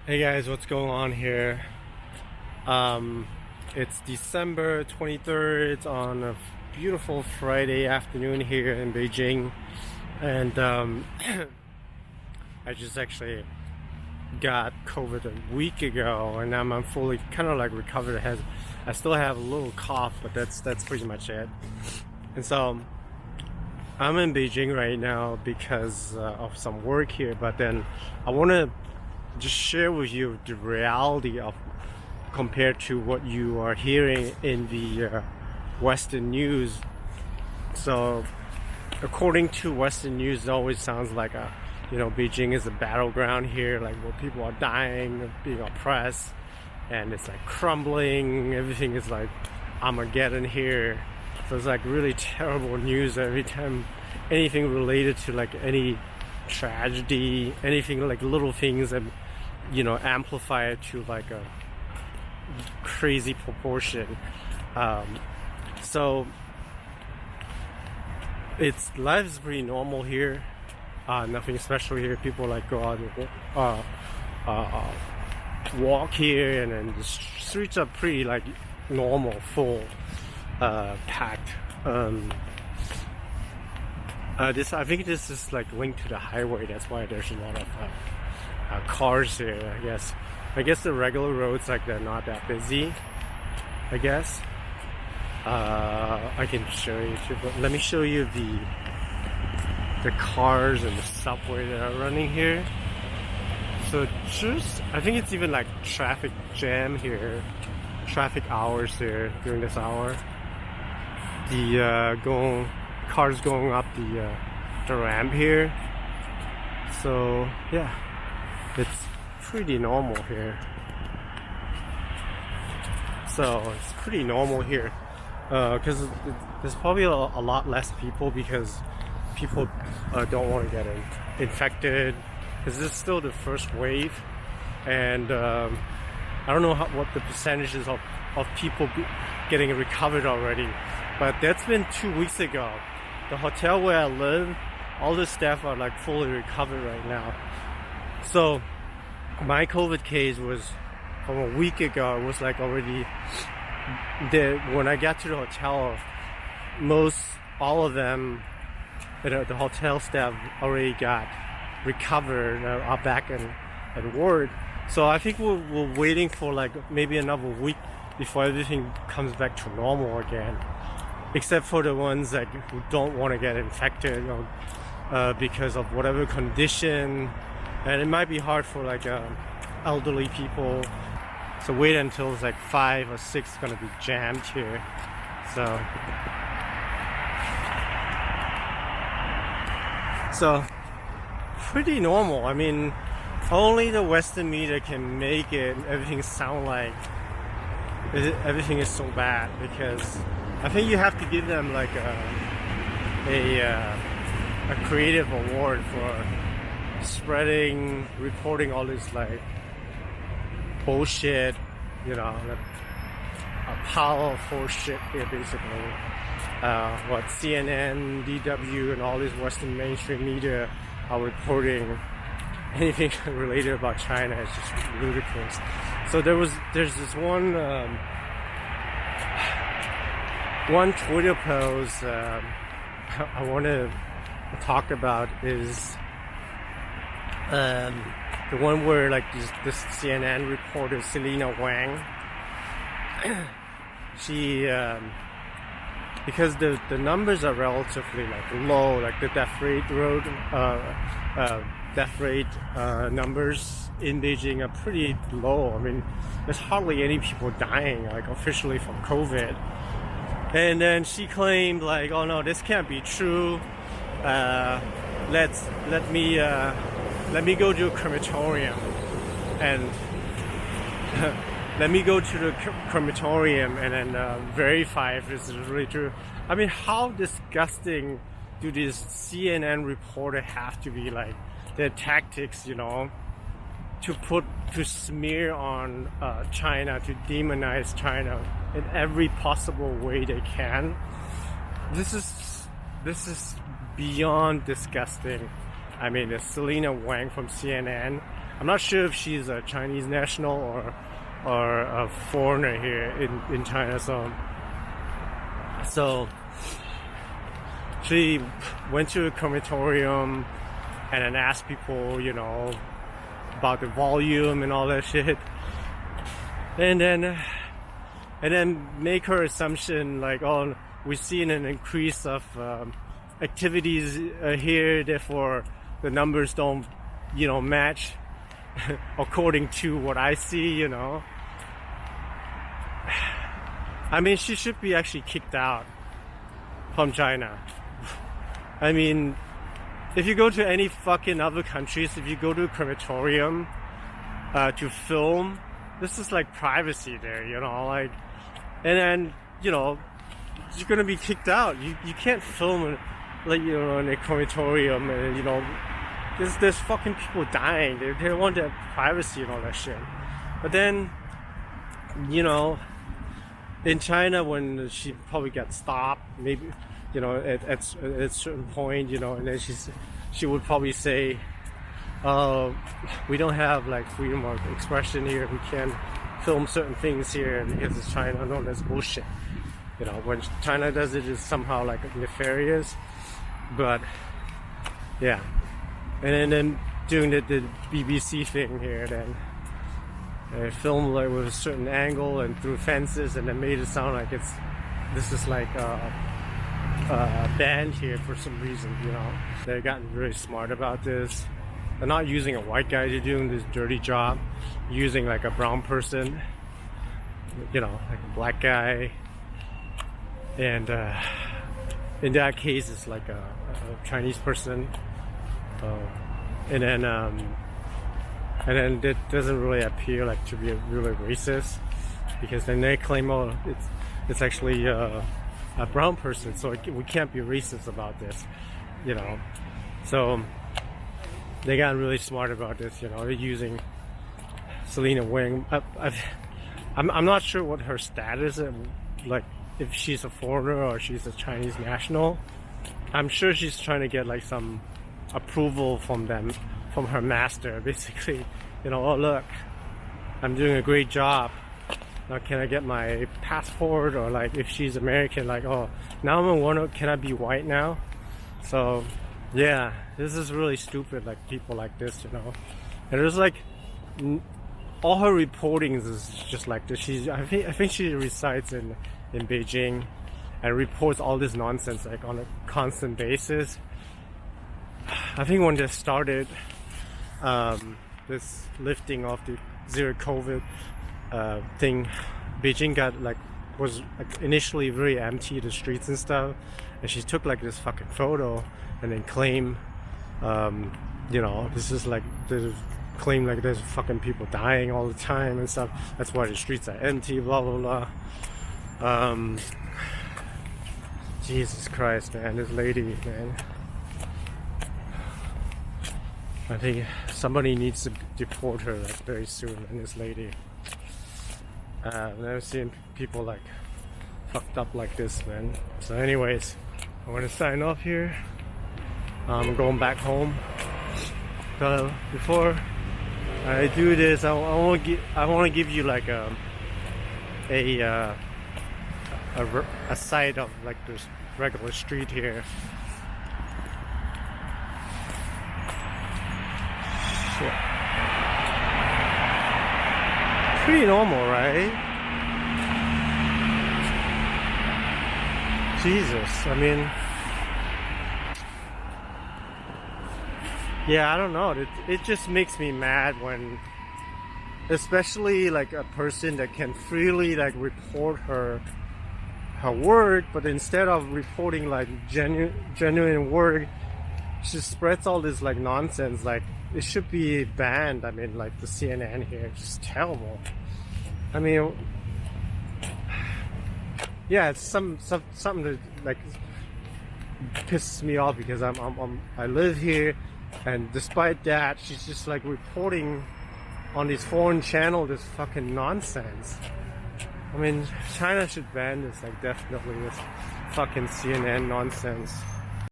Hey guys, what's going on here? It's December 23rd. It's on a beautiful Friday afternoon here in Beijing, and I just actually got COVID a week ago, and I'm fully kind of like recovered. I still have a little cough, but that's pretty much it. And so I'm in Beijing right now because of some work here, but then I want to just share with you the reality of compared to what you are hearing in the Western news. So according to Western news, it always sounds like Beijing is a battleground here, like where people are dying, being oppressed, and it's like crumbling. Everything is like Armageddon here. So it's like really terrible news every time anything related to like any tragedy, anything like little things that amplify it to like a crazy proportion. So life is pretty normal here. Nothing special here. People like go out and walk here, and then the streets are pretty like normal, full, packed. I think this is like linked to the highway. That's why there's a lot of cars here. I guess the regular roads like they're not that busy. I guess. I can show you too, but let me show you the cars and the subway that are running here. So I think it's even like traffic jam here, traffic hours here during this hour. The cars going up the ramp here. So yeah, it's pretty normal here. So it's pretty normal here because there's probably a lot less people because people don't want to get infected, because this is still the first wave, and I don't know what the percentages of people getting recovered already, but that's been 2 weeks ago. The hotel where I live, all the staff are like fully recovered right now. So my COVID case was from a week ago. It was like already when I got to the hotel, all of them, the hotel staff already got recovered, are back at work. So I think we're waiting for like maybe another week before everything comes back to normal again, except for the ones like who don't want to get infected, because of whatever condition, and it might be hard for like elderly people. So wait until it's like 5 or 6 gonna be jammed here. So pretty normal. I mean, only the Western media can make everything sound like everything is so bad, because I think you have to give them like a creative award for reporting all this like bullshit, a pile of horse shit here basically. What CNN, DW, and all these Western mainstream media are reporting anything related about China is just ludicrous. So there's this one Twitter post I want to talk about is the one where like this CNN reporter Selina Wang, she because the numbers are relatively like low, like the death rate numbers in Beijing are pretty low. I mean, there's hardly any people dying like officially from COVID. And then she claimed like, oh no, this can't be true. Let me go to a crematorium and let me go to the crematorium and then verify if this is really true. I mean, how disgusting do these CNN reporter have to be, like their tactics, to smear on China, to demonize China in every possible way they can. This is beyond disgusting. I mean, it's Selina Wang from CNN. I'm not sure if she's a Chinese national or a foreigner here in China. So she went to a crematorium and then asked people, you know, about the volume and all that shit, and then make her assumption like, oh, we've seen an increase of activities here, therefore the numbers don't, you know, match according to what I see, you know. I mean, she should be actually kicked out from China. I mean, if you go to any fucking other countries, if you go to a crematorium to film, this is like privacy there, you know, like, and then, you know, you're gonna be kicked out. You can't film like, you know, in a crematorium, and you know, there's fucking people dying. They want their privacy and all that shit. But then, you know, in China, when she probably got stopped, maybe, you know, at a certain point, you know, and then she would probably say, we don't have like freedom of expression here. We can't film certain things here, and because it's China. No, that's bullshit. You know, when China does it, it's somehow like nefarious. But yeah, and then doing the BBC thing here, then they filmed like with a certain angle and through fences, and then made it sound like this is like a band here for some reason. You know, they've gotten really smart about this. They're not using a white guy to doing this dirty job, using like a brown person, you know, like a black guy, and in that case it's like a Chinese person, and then it doesn't really appear like to be really racist, because then they claim, oh, it's actually a brown person, so we can't be racist about this, you know. So they got really smart about this, you know. They're using Selina Wang. I'm not sure what her status is, like if she's a foreigner or she's a Chinese national. I'm sure she's trying to get like some approval from them, from her master, basically. You know, oh look, I'm doing a great job. Now can I get my passport? Or like if she's American, like, oh, now I'm gonna wonder, can I be white now? So yeah, this is really stupid, like people like this, you know. And there's like all her reportings is just like this. I think she resides in Beijing and reports all this nonsense like on a constant basis. I think when they started this lifting of the zero COVID thing, Beijing was like initially very empty, the streets and stuff, and she took like this fucking photo and then claim, you know, this is like the claim like there's fucking people dying all the time and stuff. That's why the streets are empty, blah blah blah. Jesus Christ, man, this lady, man. I think somebody needs to deport her like very soon, and this lady. I've never seen people like fucked up like this, man. So anyways, I want to sign off here. I'm going back home. So before I do this, I want to give you like a side of like this regular street here. So, pretty normal, right? Jesus, I mean, yeah, I don't know. It just makes me mad when, especially like a person that can freely like report her work, but instead of reporting like genuine work, she spreads all this like nonsense. Like it should be banned. I mean, like the CNN here, it's just terrible. I mean, yeah, it's something that like pisses me off, because I live here, and despite that, she's just like reporting on this foreign channel this fucking nonsense. I mean, China should ban this, like definitely, this fucking CNN nonsense.